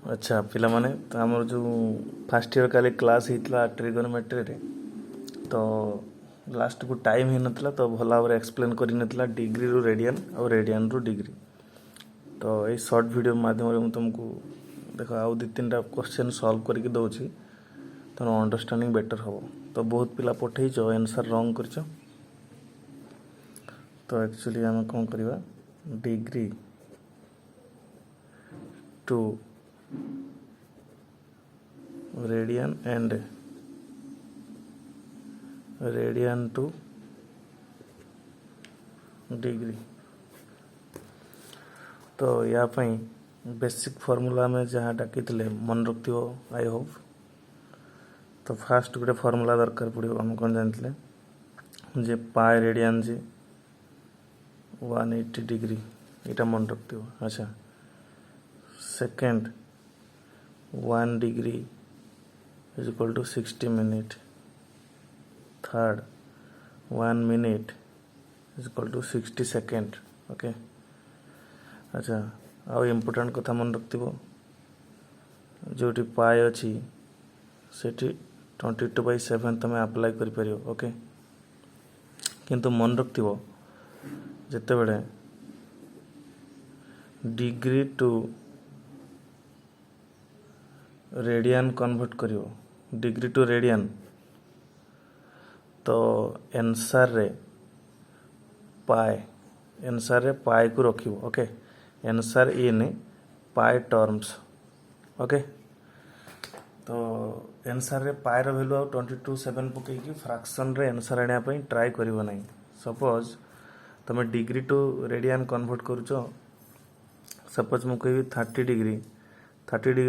अच्छा पिला माने तो आमर जो फास्ट ईयर काली क्लास होता ट्रिगोनोमेट्री रे तो लास्ट को टाइम ही नथला तो भल भाव एक्सप्लेन कर नथला डिग्री रु रेडियन और रेडियन रु डिग्री। तो ये शॉर्ट वीडियो माध्यम रे तुमको देख आउ दु तीन टा क्वेश्चन सॉल्व करके दउछि तो अंडरस्टैंडिंग बेटर हो। तो बहुत पिला पठेइछ आंसर रॉन्ग करछ। तो एक्चुअली हम कौन करवा degree to radian and radian to degree. तो या बेसिक फॉर्मूला में जहाँ डाकी मन रखी आई होप। तो फास्ट गोटे फॉर्मूला दरकार पड़ो आम कौन जानते जे पाए रेडियन जे 180 डिग्री यहाँ मन रखी। अच्छा second 1 degree is equal to 60 minute. Third 1 minute is equal to 60 second. Okay अच्छा आउ इम्पोर्टेंट कथा मन रखिथो जोटी पाए अच्छी सेठी 22/7 तुम अप्लाई कर पार। ओके किंतु मन रखिथो जेते बड़े डिग्री टू रेडियन कन्वर्ट करियो डिग्री टू रेडियन तो आंसर रे पाए को रखियो। ओके आंसर इन पाए टर्म्स। ओके तो आंसर रे पाए रो वैल्यू 22/7 पकईकी फ्रैक्शन रे आंसर आने पे ट्राई करिवो नहीं। सपोज तुम डिग्री टू रेडियन कन्वर्ट करुचो सपोज मु कहि 30 डिग्री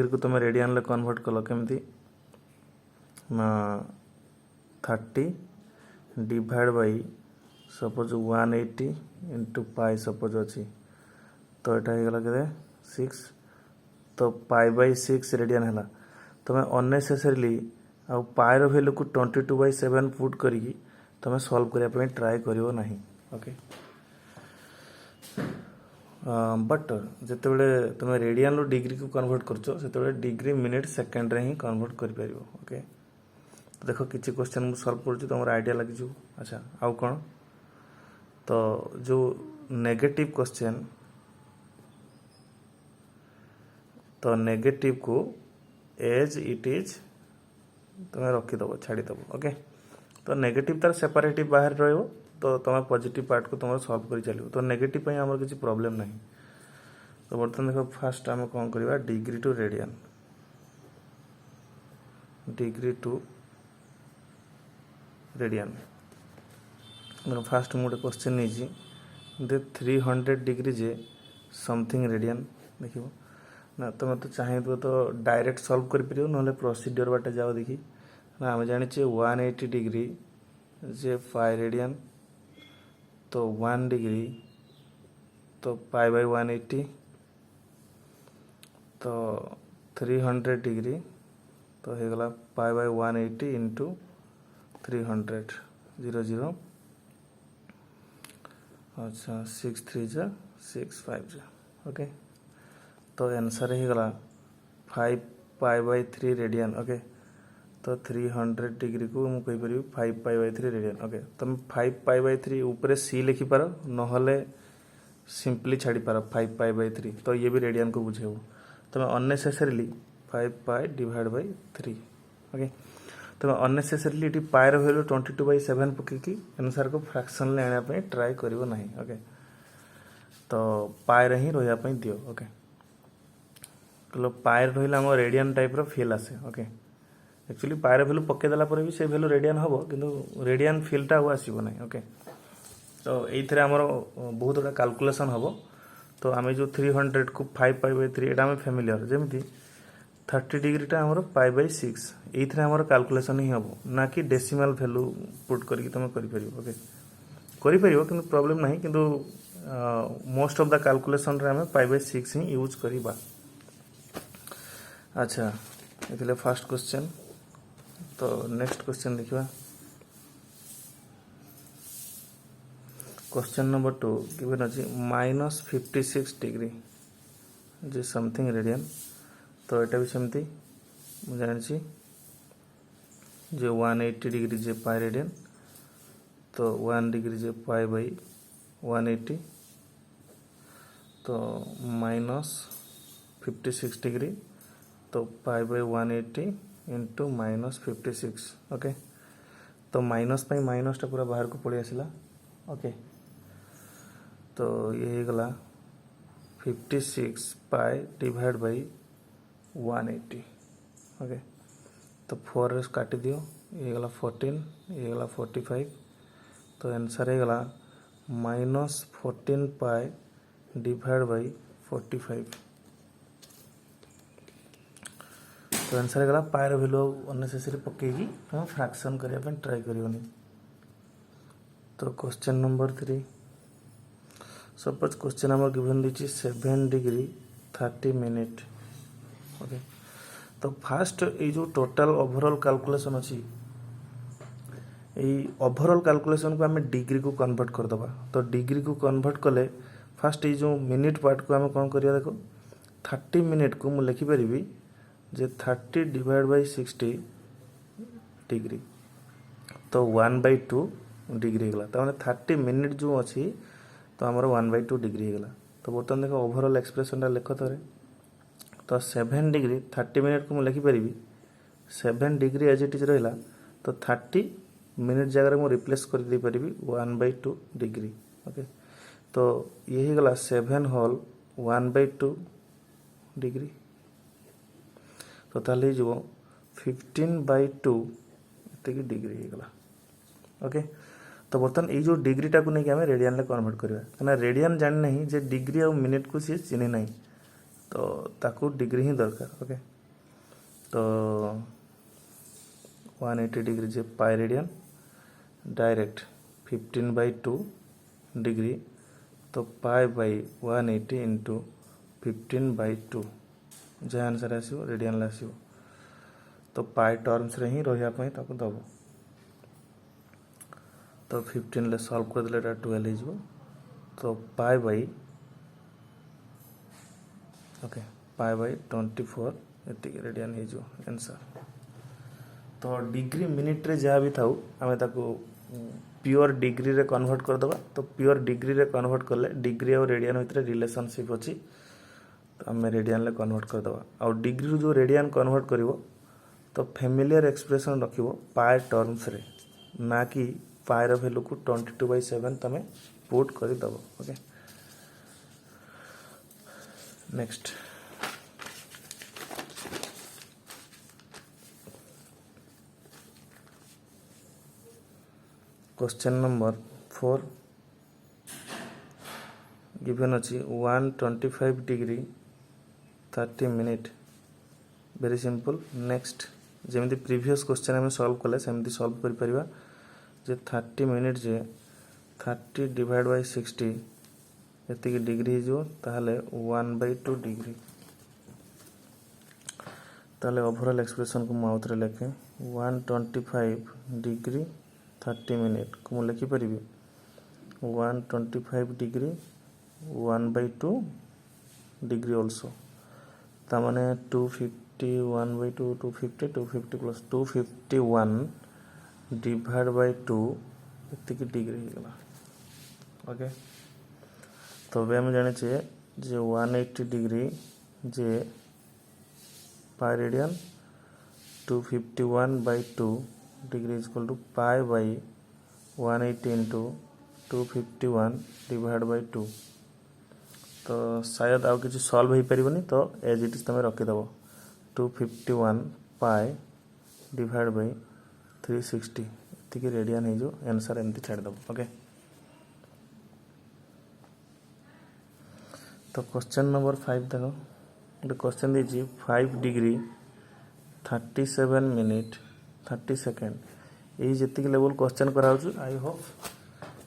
को तुम रेडियन ले कन्वर्ट कल केमती 30 divide by suppose 180 into pi suppose अच्छी तो यहाँ हो गला 6 तो पाई बाई 6 रेडियन है। तुम अननेसेसरीली आ पाई वैल्यू को 22/7 पुट करी तुम सॉल्व करने ट्राए करिवो नहीं। ओके बट जिते बड़े तुम रेडियन रो डिग्री को कन्वर्ट कर डिग्री मिनिट सेकेंड रे ही कन्वर्ट कर पार। ओके तो देखो किसी क्वेश्चन मुझे सॉल्व कर तुम आइडिया लगी। अच्छा आउ कौन तो जो नेगेटिव क्वेश्चन तो नेगेटिव को एज इट इज तुम रखीदेव छाड़ीदेव। ओके तो नेगेटिव तार सेपरेटिव बाहर रो तो तुम पॉजिटिव पार्ट को तुम सॉल्व कर चलो तो नेगेटिव आम किसी प्रॉब्लम नहीं। तो बर्तमान देखो फास्ट आम कौन करवा डिग्री टू रेडियन फास्ट मुझे क्वेश्चन नहीं दे 300 डिग्री जे समथिंग रेडियन देखो ना तुम तो चाहिए तो डायरेक्ट सॉल्व कर पार ना प्रोसीड्योर बाटे जाओ देखी ना आम जाने 180 डिग्री जे पाई रेडियन तो 1 डिग्री तो पाई बाई 180 तो 300 डिग्री तो हो गला पाई बाई 180 इंटू 300 0 अच्छा 6 3 जा 6 5 जा। ओके तो आंसर हो गला 5 पाई बाई 3 रेडियन। ओके तो 300 डिग्री को मुझे कहीपर 5 पाई बाई 3 रेडियन। ओके तुम 5 पाई बाई 3 ऊपर सी लिखिपार नहले सिंपली छाड़ी पार 5 पाई बाई 3 तो ये भी रेडियन को बुझेब तुम unnecessarily 5 pi divide by 3। Okay तुम अननेसेसरीली ये पाए वैल्यू 22/7 पकईकी आंसर को फ्रैक्शन ले आने ट्राए करिवो नहीं। ओके तो पाए ही रही दियो। ओके तो पाए रहा रेडियन टाइप रो फील आसे। ओके एक्चुअली पाए वैल्यू पकईदेला भी से वैल्यू रेडियन हम कि रेडियन फिलटा आउ आसब ना। ओके तो ये आमर बहुत गुड़ा कैलकुलेशन हम तो आम जो 300 को 5 पाई बाई 3 यहाँ आम फैमिलियर जमी 30 डिग्रीटा आमर पाई बाई 6 ये आमर कैलकुलेशन ही हम ना कि डेसिमल वैल्यू पुट करके तुम कर। ओके कर कि प्रॉब्लम नहीं किंतु मोस्ट ऑफ द कैलकुलेशन रे आम पाई बाई 6 ही यूज करवा। अच्छा ये फर्स्ट क्वेश्चन। तो नेक्स्ट क्वेश्चन देखा क्वेश्चन नंबर 2 गिवन अच्छी -56 डिग्री जे समथिंग रेडियन तो यहाँ भी सेमती मुझे जानी जो 180 डिग्री जे पाई रेडियन तो 1 डिग्री जे पाई बाई 180 तो माइनस 56 डिग्री तो पाई बाई 180 इंटू माइनस 56 ओके। तो माइनस पाई माइनसटा पूरा बाहर को पड़ी आसला ओके। तो ये गला 56 पाई डिवाइड बाई 180 ओके। तो 4 रे काटी दियो ये गला 14 ये गला 45 तो आंसर है गला माइनस 14 पाई डिवाइड बाई 45 तो आंसर है पाएर भैल्यू अननेसेसरी पकईकी तुम फ्रैक्शन करने ट्राई करियोनी। तो question number 3 suppose question number given the 7 degree 30 minute okay. तो फास्ट ये जो टोटल ओवरऑल कैलकुलेशन अच्छी ओवरऑल कैलकुलेशन को आम डिग्री को कन्वर्ट करदे। तो डिग्री को कन्वर्ट कले फास्ट ये जो मिनिट पार्ट को आम कौन करिया देखो 30 मिनिट को मुझे लिखिपारि जे 30 डिवाइड बाई 60 डिग्री तो 1/2 डिग्री होगा। तो 30 मिनिट जो अच्छी तो आमर 1/2 डिग्री होगा। तो बर्तमान देख ओवरऑल एक्सप्रेशन लिख थे तो 7 डिग्री 30 मिनिट को मुझे लिखिपारि 7 डिग्री एज इट इज रहा तो 30 मिनिट जगह मुझे रिप्लेस कर दे पारि 1/2 डिग्री ओके। तो ये गला 7 होल 1/2 डिग्री तो ताले जो 15/2 इतनी डिग्री होगा ओके। तो बर्तमान ये जो डिग्रीटा को लेकिन आम रेडियन कन्वर्ट करवा कहना रेडियन जानी नहीं जे डिग्री और मिनिट को सी चिन्ह ना तो ताकू डिग्री ही दरकार ओके। तो 180 डिग्री जे पाई रेडियन डायरेक्ट 15/2 डिग्री तो पाई बाई 180 इंटू 15/2 जहाँ आंसर आसो रेडियन आसो। तो पाई टर्म्स रे ही रही दब तो 15 सॉल्व कर देले 12 हो तो pi by okay pi by 24 एति रेडियन हो आंसर। तो डिग्री मिनिट रे जहाँ भी थाउ आमे ताको प्योर डिग्री रे कन्वर्ट कर दबा। तो प्योर डिग्री रे कन्वर्ट करले डिग्री और रेडियन भितर रिलेशनशिप अच्छी तो आम रेडियन ले कन्वर्ट कर दबा। और डिग्री जो रेडियन कन्वर्ट करिवो तो फैमिलियर एक्सप्रेशन रखिवो पाई टर्म्स रे ना कि पाएर वैल्यू को 22/7 तमें पुट कर दब okay. Next question number 4 given अच्छी 125 degree 30 minute very simple. Next जमी प्रीवियस क्वेश्चन आम सॉल्व कले सेमती सॉल्व कर परिबा जे 30 मिनिट जे 30 डिवाइड बाई 60 एति डिग्री हो ताहले 1/2 डिग्री। ताहले ओवरऑल एक्सप्रेशन को मुझे आउथरे लिखे 125 डिग्री 30 मिनिट को मुझे लिखिपारि 125 डिग्री 1/2 डिग्री ऑल्सो तामाने 250 1/2 250 250 प्लस 251 डिवाइड बाई 2 इतनी डिग्री होगा ओके। तो आम जाने जे 180 डिग्री जे pi radian 251/2 degree is equal to pi by 180 into 251 divide by 2। तो शायद आउ किसी सॉल्व हो पारिबनी तो एज इट इज तुम रखीदेव 251 पाई डिवाइड बाई 360 इतनी रेडियन हो आंसर एमती छाड़देव ओके। तो क्वेश्चन नंबर 5 देख गोटे question the 5 degree 37 minute 30 second ये जी लेवल क्वेश्चन कराऊँ आई होप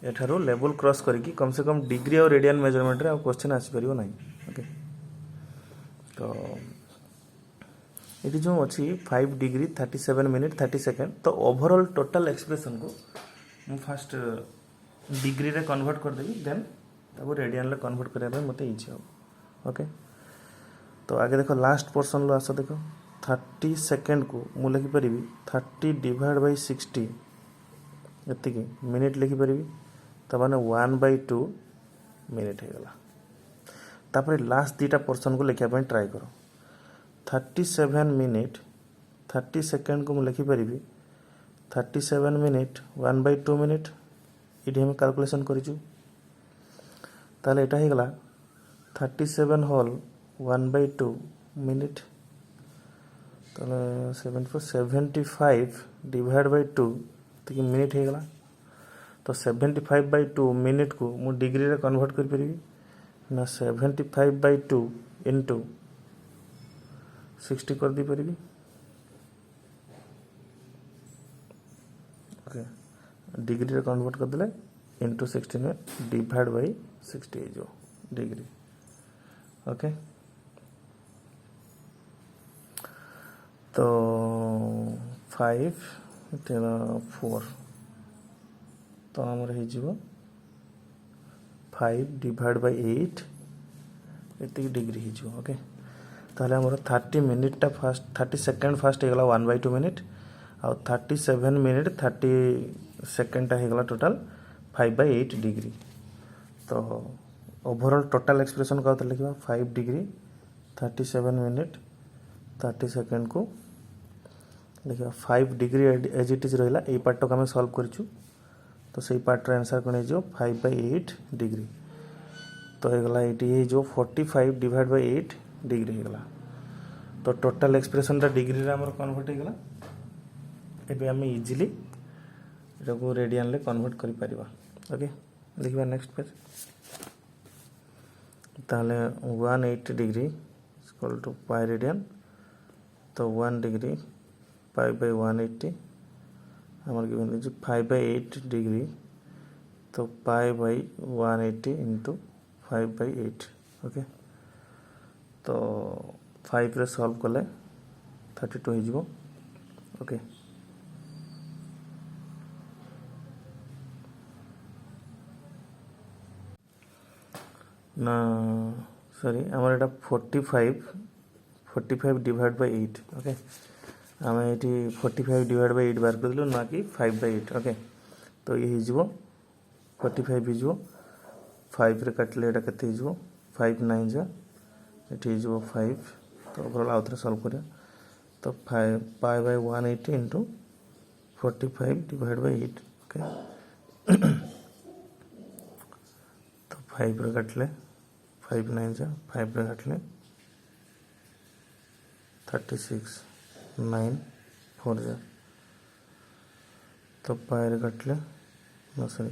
एठारो लेवल क्रॉस करके कम से कम डिग्री और रेडियन मेजरमेंट रे आ क्वेश्चन आसीपर ना ओके। तो ये जो अच्छी 5 डिग्री 37 मिनिट 30 सेकेंड तो ओवरऑल टोटल एक्सप्रेशन को मु फास्ट डिग्री रे कन्वर्ट करदेवी देन ताको रेडियन रे कन्वर्ट करने मत इजी हो ओके। तो आगे देख लास्ट पोर्सन लो आस देख 30 सेकेंड को मु लिखिपारि 30 डिवाइड बाई 60 ये मिनिट लिखिपारि तो मैंने 1/2 मिनिट होगला। तापर लास्ट दीटा पोर्सन को लिखापी ट्राए कर 37 मिनिट 30 सेकेंड को मुझे लिखिपारि 37 मिनिट 1/2 मिनिट ये हम कैलकुलेशन करूँ ताले एटा होगला 37 होल 1/2 मिनिट ताले 75 डिवाइड बाई 2 तो मिनिट होगला। तो 75/2 मिनिट को मु डिग्री रे कन्वर्ट कर पारि ना 75/2 इंटू 60 कर दी पारि। ओके डिग्री रे कन्वर्ट कर देले इंटू 60 में डिवाइड बाई 60 जो डिग्री। ओके तो 5 4 तो आमर हो 5 डिवाइड बाई 8 ये डिग्री हो। ओके ताहले आमर 30 मिनिट फास्ट 30 सेकेंड फास्ट होगला 1/2 मिनिट आ 37 मिनिट 30 सेकेंड होगला टोटाल 5/8 डिग्री। तो ओवरऑल टोटाल एक्सप्रेशन क्या लिखा 5 डिग्री 37 मिनिट 30 सेकेंड को लिखा 5 डिग्री एज इट इज रहा यही पार्ट को आम सल्व करूँ। तो सही पार्टर आंसर कौन हो 5/8 डिग्री। तो होगला ये जो 45 डिवाइड बाई 8 डिग्री होगला। तो टोटाल एक्सप्रेशन डिग्री आम कन्वर्ट होगला। एबे आम इजिली को रेडियन कन्वर्ट कर पारिबा। ओके देखिए नेक्स्ट पेज ताले 180 degree equal to pi radian. तो 1 डिग्री पाई बाई 180 हमारे गिवन है 5/8 डिग्री। तो पाई बाई 180 इंटू 5/8। ओके तो 5 रे सॉल्व कले 32 हो। ओके ना सॉरी आमर एटा 45 डिवाइड बाई 8। ओके आम ये 45 डिवाइड बाई 8 बाहर कर दिलु ना कि 5/8। ओके तो ये हो 45 हो 5 रे काटले एटा केते हो 5 9 जा ये हो 5। तो ओवरऑल आउ थे सॉल्व करिया। तो 5 पाई by 180 into 45 divide by 8। Okay तो 5 रे काटले 5 9 जा 5 रे काटले 36 9 4 जा। तो पाई रे काटले ना सॉरी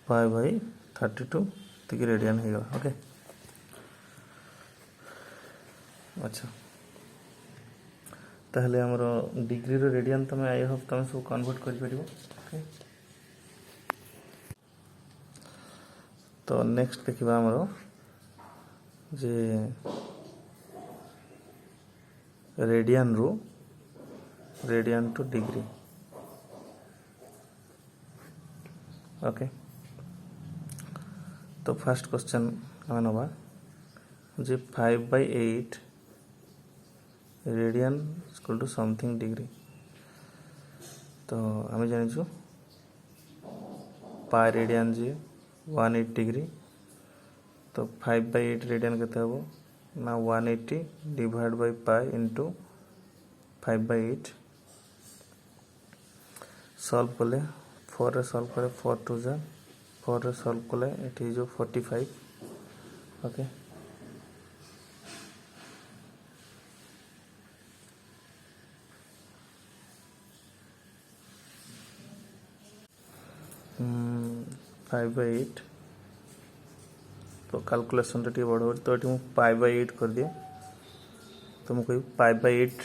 पाई बाई 32 तक रेडियन हो गला। ओके अच्छा ताहले हमरो डिग्री रो रेडियन तमे आई होप तमे सब कन्वर्ट कर परिबो। ओके तो नेक्स्ट देखिबा हमरो जे रेडियन रो रेडियन टू डिग्री। ओके तो फर्स्ट क्वेश्चन आम नवा जे 5/8 radian equal to something degree. तो आम जानी पाई रेडियन जी 180 डिग्री। तो 5/8 रेडियन केते हबो ना 180 divide by pi into 5/8 solve कले 4 रे सॉल्व करे 4 2 जा 4 रे सॉल्व कले ये जो 45। ओके फाइव बाई 8 तो कैलकुलेशन टे बढ़ तो ये पाई/8 कर दिए। तो मुझे कह पाई/8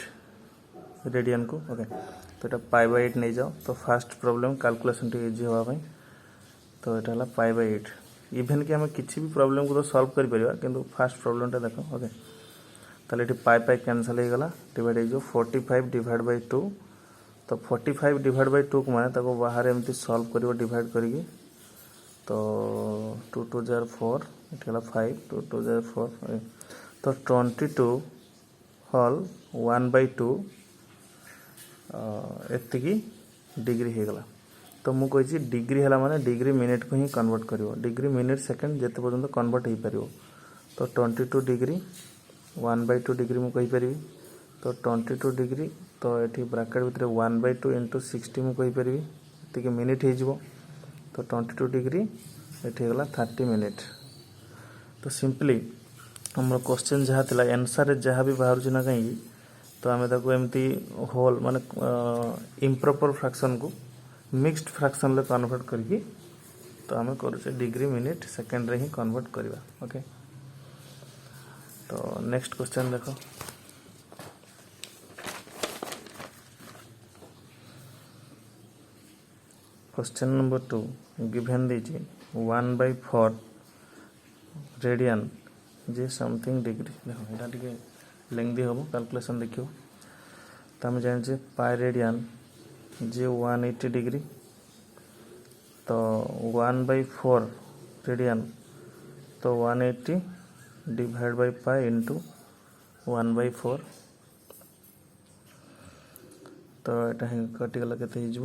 रेडियन को। ओके तो ये पाई/8 नहीं जाओ। तो फास्ट प्रॉब्लम कैलकुलेशन टे इजी होगापाई। तो यहाँ है पाई/8 इभेन कि आम किसी भी प्रॉब्लम को तो सॉल्व कर परिबा किंतु फास्ट प्रॉब्लम टा देख। ओके ताले ये पाई कैंसल हो गला डिवाइड हो 45 डिवाइड बाई 2। तो 45 डिवाइड बाई 2 को माने बाहर एमती सॉल्व कर डिवाइड करी। तो 2 2 जार 4 ये 5 2 2 जार 4। तो 22 होल 1/2 एतिकी डिग्री हो गला। तो मु कही डिग्री है माने डिग्री मिनिट को ही कन्वर्ट करिवो, डिग्री मिनिट सेकेंड जिते पर्यंत कन्वर्ट हो पार। तो 22 डिग्री 1/2 डिग्री मु कही पारि। तो 22 डिग्री तो ये ब्राकेट भितर 1/2 इंटू 60 मु कही पारि ये मिनिट हो। तो 22 डिग्री ये गला 30 मिनिट। तो सिंपली हम क्वेश्चन जहाँ थिला आंसर जहाँ भी बाहर ना कहीं तो आम एमती होल माने इम्प्रॉपर फ्रैक्शन को मिक्स्ड फ्रैक्शन ले कन्वर्ट करके तो आम करुचे डिग्री मिनिट सेकेंड रे ही कन्वर्ट करवा। ओके, तो नेक्स्ट क्वेश्चन देखो। क्वेश्चन नंबर 2 गिवन दीजिए 1/4 रेडियन जे समथिंग डिग्री। देखो यहाँ टे लेंदी हम कैलकुलेशन देखियो। तो आम जाने पाई रेडियन जे 180 डिग्री। तो 1/4 रेडियन तो 180 डिवाइड बाय पाई इंटू 1/4। तो यहाँ कटिगला के 45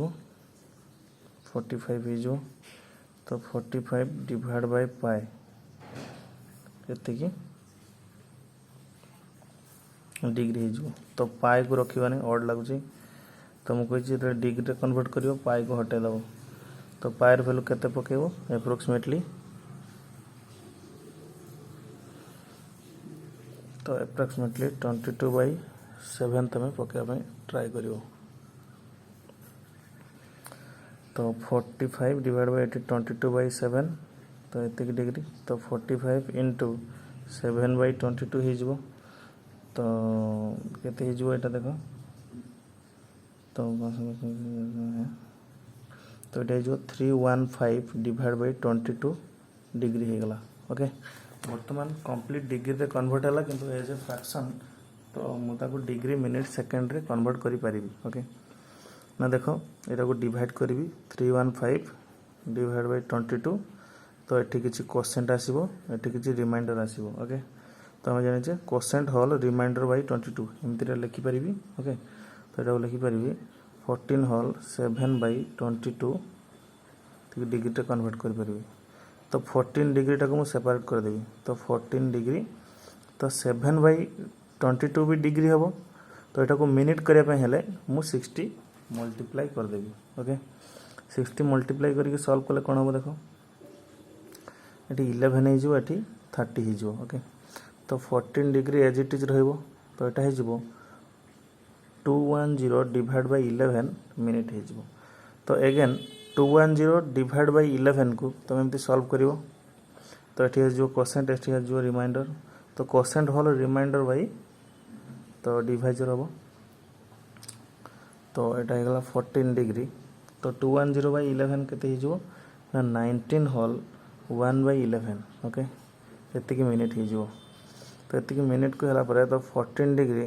हो। तो 45 डिवाइड बाय पाई ये डिग्री हो। तो पाई को रखा ऑड लगुच। तो मुझे डिग्री कन्वर्ट कर पाई को हटे दब। तो पाई वैल्यू केते पकेबो एप्रोक्सीमेटली। तो एप्रोक्सीमेटली 22/7 तुम पकेबा ट्राई करियो। तो 45 डिवाइड बाय 22/7 तो ये डिग्री। तो 45 इंटू 7/22 हो। तो केते हो एटा देखो। तो ये 315 डिवाइड बाय 22 डिग्री हो गला। ओके, बर्तमान कंप्लीट डिग्री रे कन्वर्ट है किंतु एज ए फ्रैक्शन तो मुझे डिग्री मिनिट सेकेंड रे कन्वर्ट करि पारिबी। ओके ना देखो यहाँ को डिवाइड करी 315 डिवाइड बाय 22। तो ये किसी कोसेंट आसो, ये किसी रिमाइंडर आसो। ओके, तो आम जाने कोसेंट होल रिमाइंडर बाय 22 एमती लिखिपारि। ओके, तो यहाँ लिखिपारि 14 होल 7/22 डिग्री कन्वर्ट करी। तो 14 डिग्री टाक मुझे सेपरेट करदेवी। तो 14 डिग्री तो 7/22 भी डिग्री हम। तो यहाँ को मिनिट करने मु 60 मल्टीप्लाई करदेवी। ओके, 60 मल्टीप्लाई करके सॉल्व कले कौन हम देखो ये 11 हो 30 हो। ओके, तो 14 डिग्री एज इट इज रहिबो। तो यहाँ हो 210 डिवाइड बाय 11 मिनिट हो। तो एगेन 210 डिवाइड बाय 11 को तुम एमती सॉल्व करिवो। तो ये जो कोसेंट ये जो रिमाइंडर। तो कोसेंट होल रिमाइंडर बाय तो डिवाइजर हम। तो यहाँ होगा 14 डिग्री। तो 210 बाय 11 के 19 होल 1/11। ओके, ये मिनिट हो। तो ये मिनिट को है तो 14 डिग्री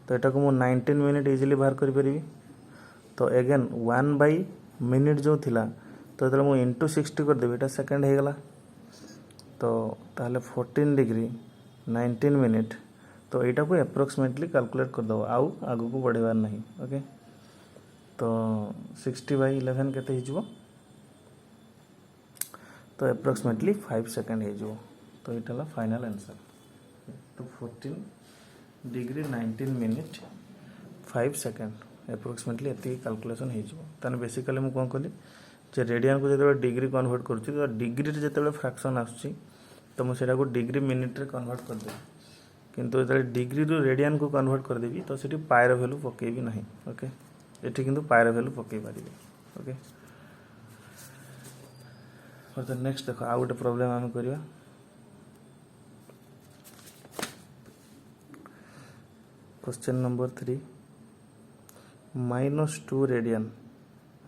तो यहाँ को मुझे 19 मिनिट इजिली बाहर करी। तो एगेन 1 मिनिट जो थिला तो ये मुझे इंटू 60 करदेवी ये सेकेंड हो गला। तो ताहले 14 डिग्री 19 मिनिट तो यहाँ को एप्रोक्सीमेटली कैलकुलेट करदेव आउ आगू को बढ़ेबार नहीं। ओके, तो 60/11 केते हो। तो एप्रोक्सीमेटली 5 सेकेंड हो। तो यहाँ फाइनल आंसर। तो 14 डिग्री 19 मिनिट 5 सेकेंड एप्रोक्सीमेटली ये कैलकुलेशन हो। बेसिकली मुझे कौन कली जे रेडियन को जो डिग्री कन्वर्ट करुँच तो डिग्री जो फ्रैक्शन आसूँ तो मुझे डिग्री मिनिट रे कन्वर्ट करदेवी। किंतु जो डिग्री रू रेडियन को कन्वर्ट करदेवी तो सीटी पायर वैल्यू पकेबी ना। ओके, ये किंतु पायर वैल्यू पकई पारे। ओके, और तो नेक्स्ट देखो आउ गोटे प्रॉब्लम आम करवा। क्वेश्चन नंबर 3 -2 रेडियन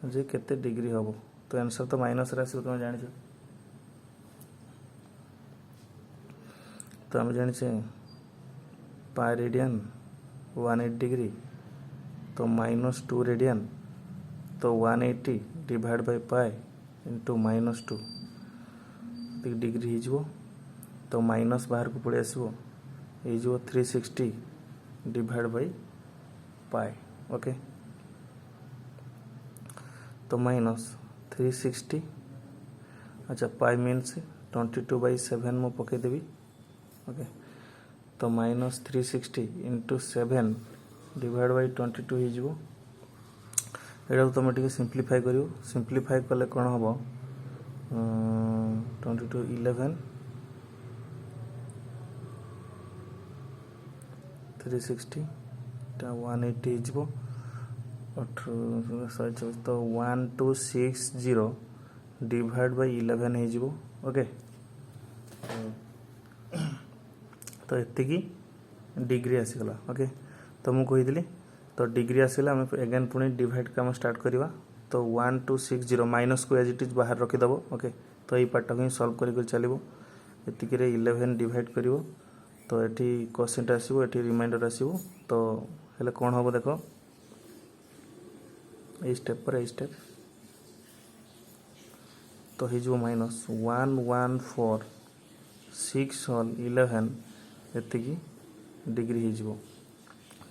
जे केते डिग्री हम। तो आंसर तो माइनस आस तुम जान। तो आम जाने पाई रेडियन 180 डिग्री तो -2 रेडियन तो 180 divide by pi into -2 degree हो। तो माइनस बाहर को पड़े आसो ये जो 360 डिवाइड बाई पाई ओके तो माइनस 360 अच्छा पाई मीन्स 22/7 मु पकईदेवी ओके तो माइनस 360 इंटू 7 डिवाइड बाई 22 हो यहाँ तुम टे सिंप्लीफाई कर सिंप्लीफाई कले कौन हम 22 11 360 180 हो तो 1260 डिवाइड बाई 11 हो ओके तो एतिकी डिग्री आसीगला ओके तो मुझे कहीदि तो डिग्री आसला आम एगेन पुणी डिवाइड काम स्टार्ट करवा तो 1260 माइनस को एज इट इज बाहर रखीदेव ओके तो ये पार्ट को सॉल्व कर चलो एतिक 11 डिवाइड कर तो ये कोसेंट आसो ये रिमाइंडर आसो तो हेल्ले कौन हम देख ये स्टेप पर ये स्टेप तो हो माइनस 1146 होल 11 एतिकी डिग्री हो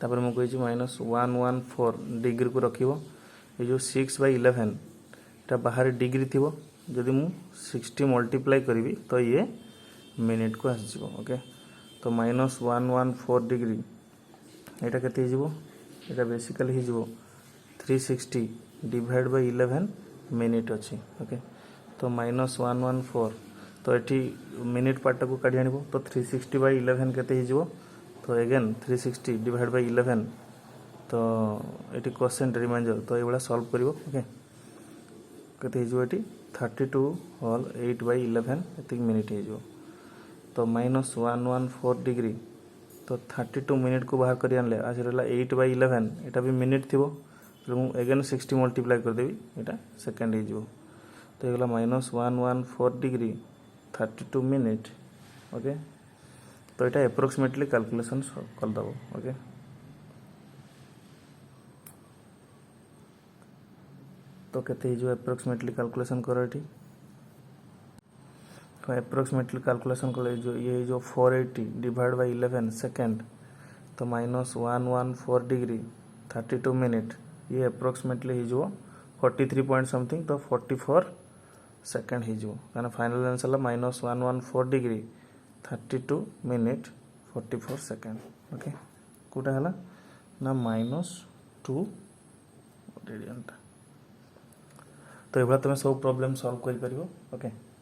तापर मुझे माइनस 114 डिग्री को रखियो ये जो 6/11 इटा बाहर डिग्री थी जदि मु 60 मल्टीप्लाई करी तो ये मिनिट को आसो ओके तो माइनस 114 डिग्री यहाँ के यहाँ बेसिकली हो 360 डिवाइड बाई 11 मिनिट अच्छी ओके तो माइनस 114 तो ये मिनिट पार्ट को काढ़ी आन तो 360/11 के तो एगेन 360 डिवाइड बाई 11 तो ये कोसेंट रिमाइंडर तो ये सॉल्व करिवो ओके केते ये 32 होल 8/11 एतिक मिनिट हो तो माइनस 114 डिग्री तो 32 मिनिट को बाहर कर आनले आज रहा 8/11 यहाँ भी मिनिट थी तो मुझे एगेन 60 मल्टीप्लाई करदेवी यहाँ सेकेंड हो तो ये माइनस 114 डिग्री 32 मिनिट ओके तो यहाँ एप्रोक्सीमेटली कैलकुलेशन करदेव ओके तो केते जो एप्रोक्सीमेटली कैलकुलेशन कर तो एप्रोक्सीमेटली कैलकुलेशन कले जो ये जो 480 डिवाइड बाई 11 सेकेंड तो माइनस 114 डिग्री 32 मिनिट ये एप्रोक्सीमेटली हो 43 पॉइंट समथिंग तो 44 सेकेंड हो कहना final answer minus 114 degree 32 minute 44 second okay कौटा है ना -2 रेडियन तो ये तुम सब प्रॉब्लम सॉल्व कर ओके।